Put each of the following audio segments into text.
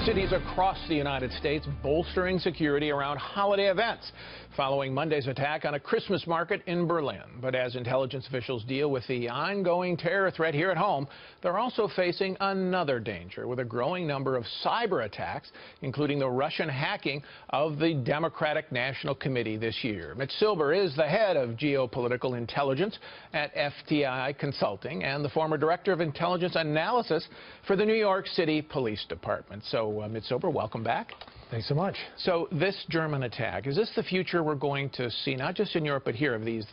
Cities across the United States bolstering security around holiday events following Monday's attack on a Christmas market in Berlin. But as intelligence officials deal with the ongoing terror threat here at home, they're also facing another danger with a growing number of cyber attacks, including the Russian hacking of the Democratic National Committee this year. Mitch Silber is the head of geopolitical intelligence at FTI Consulting and the former director of intelligence analysis for the New York City Police Department. So, Mitch Silber, welcome back. Thanks so much. So this German attack, is this the future we're going to see, not just in Europe, but here, of these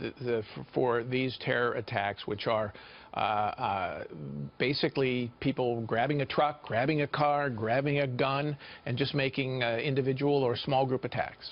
for these terror attacks, which are basically people grabbing a truck, grabbing a car, grabbing a gun, and just making individual or small group attacks?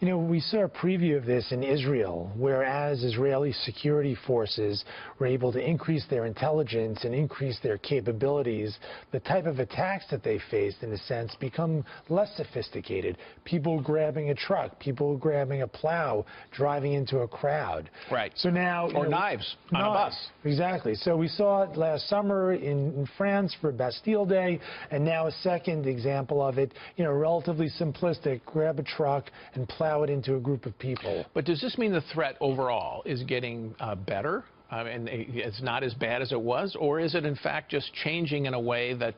You know, we saw a preview of this in Israel, whereas Israeli security forces were able to increase their intelligence and increase their capabilities, the type of attacks that they faced, in a sense, become less sophisticated. People grabbing a truck, people grabbing a plow, driving into a crowd. Right. So now, or knives on a bus. Exactly. So we saw it last summer in France for Bastille Day, and now a second example of it, you know, relatively simplistic, grab a truck and plow it into a group of people. But does this mean the threat overall is getting better? And it's not as bad as it was? Or is it, in fact, just changing in a way that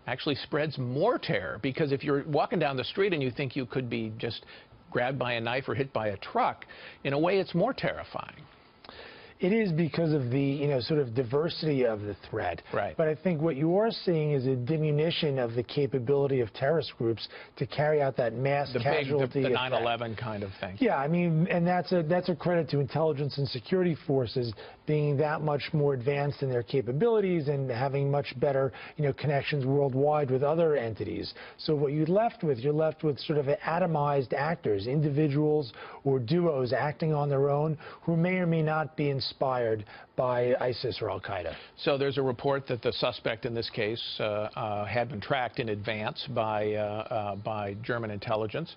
actually spreads more terror? Because if you're walking down the street and you think you could be just grabbed by a knife or hit by a truck, in a way it's more terrifying. It is because of the, you know, sort of diversity of the threat. Right. But I think what you are seeing is a diminution of the capability of terrorist groups to carry out that mass casualty. The 9/11 kind of thing. Yeah, I mean, and that's a credit to intelligence and security forces being that much more advanced in their capabilities and having much better, you know, connections worldwide with other entities. So what you're left with sort of atomized actors, individuals or duos acting on their own who may or may not be inspired by ISIS or Al-Qaeda. So there's a report that the suspect in this case had been tracked in advance by German intelligence.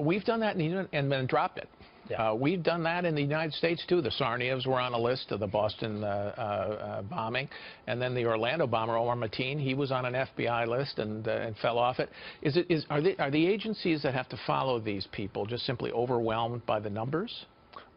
We've done that and then dropped it. Yeah. We've done that in the United States, too. The Tsarnaevs were on a list of the Boston bombing. And then the Orlando bomber, Omar Mateen, he was on an FBI list and fell off it. Are the agencies that have to follow these people just simply overwhelmed by the numbers?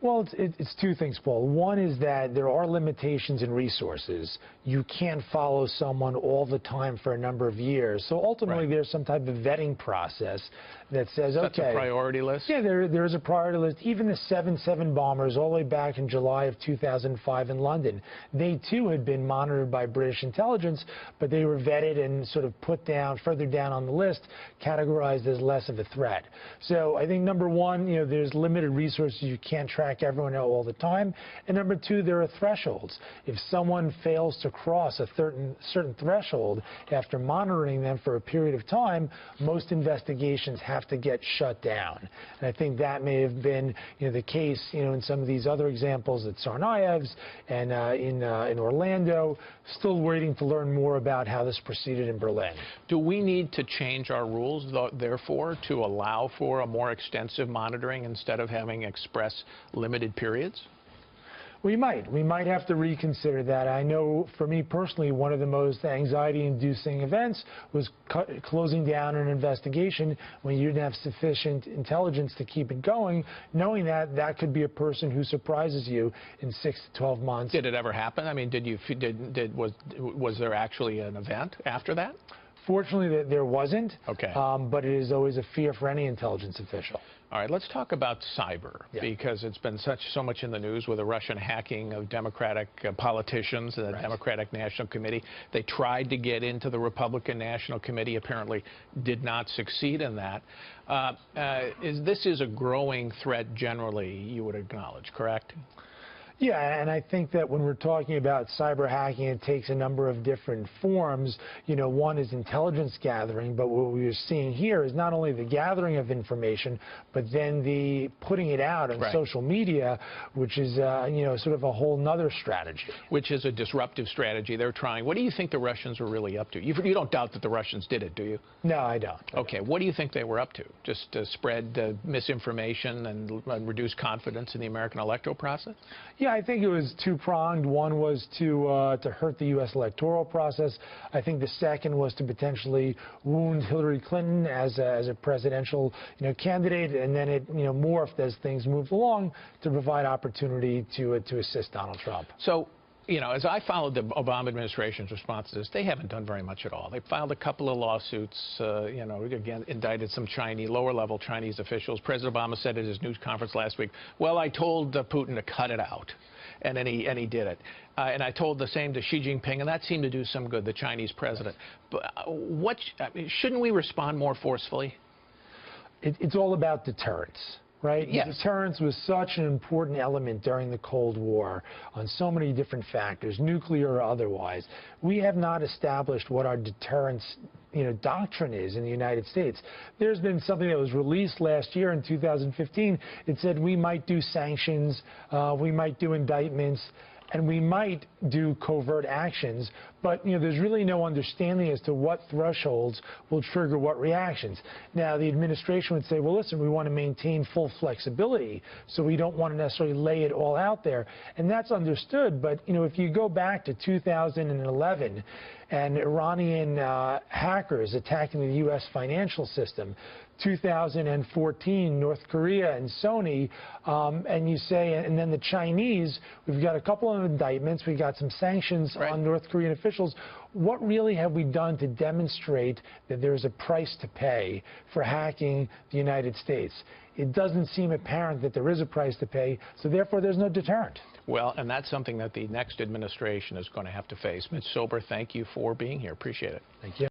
Well, it's two things, Paul. One is that there are limitations in resources. You can't follow someone all the time for a number of years. So ultimately, there's some type of vetting process that says, okay. That's a priority list? Yeah, there is a priority list. Even the 7/7 bombers, all the way back in July of 2005 in London, they too had been monitored by British intelligence, but they were vetted and sort of put down, further down on the list, categorized as less of a threat. So I think, number one, you know, there's limited resources. You can't track everyone out all the time. And number two, there are thresholds. If someone fails to cross a certain threshold after monitoring them for a period of time, most investigations have to get shut down. And I think that may have been, you know, the case, you know, in some of these other examples at Tsarnaevs and in Orlando. Still waiting to learn more about how this proceeded in Berlin. Do we need to change our rules, therefore, to allow for a more extensive monitoring instead of having express limited periods? We might have to reconsider that. I know, for me personally, one of the most anxiety-inducing events was closing down an investigation when you didn't have sufficient intelligence to keep it going, knowing that that could be a person who surprises you in 6 to 12 months. Did it ever happen? I mean, was there actually an event after that? Fortunately, there wasn't. Okay. But it is always a fear for any intelligence official. All right, let's talk about cyber, because it's been so much in the news with the Russian hacking of Democratic politicians and the Democratic National Committee. They tried to get into the Republican National Committee, apparently did not succeed in that. This is a growing threat generally, you would acknowledge, correct? Yeah, and I think that when we're talking about cyber hacking, it takes a number of different forms. You know, one is intelligence gathering, but what we're seeing here is not only the gathering of information, but then the putting it out on social media, which is, you know, sort of a whole nother strategy. Which is a disruptive strategy they're trying. What do you think the Russians were really up to? You don't doubt that the Russians did it, do you? No, I don't. Okay, what do you think they were up to? Just to spread misinformation and reduce confidence in the American electoral process? Yeah, I think it was two-pronged. One was to hurt the U.S. electoral process. I think the second was to potentially wound Hillary Clinton as a presidential candidate, and then it morphed as things moved along to provide opportunity to assist Donald Trump. So, as I followed the Obama administration's response to this, they haven't done very much at all. They filed a couple of lawsuits, again, indicted some lower-level Chinese officials. President Obama said at his news conference last week, well, I told Putin to cut it out, and he did it. And I told the same to Xi Jinping, and that seemed to do some good, the Chinese president. But shouldn't we respond more forcefully? It's all about deterrence. Right? Yes. Deterrence was such an important element during the Cold War on so many different factors, nuclear or otherwise. We have not established what our deterrence doctrine is in the United States. There's been something that was released last year in 2015. It said we might do sanctions, we might do indictments, and we might do covert actions, but there's really no understanding as to what thresholds will trigger what reactions. Now, the administration would say, well, listen, we want to maintain full flexibility, so we don't want to necessarily lay it all out there, and that's understood. But if you go back to 2011 and Iranian hackers attacking the U.S. financial system, 2014, North Korea and Sony, and you say, and then the Chinese, we've got a couple of indictments, we've got some sanctions on North Korean officials. What really have we done to demonstrate that there's a price to pay for hacking the United States? It doesn't seem apparent that there is a price to pay, so therefore there's no deterrent. Well, and that's something that the next administration is going to have to face. Mitch Sober, thank you for being here. Appreciate it. Thank you.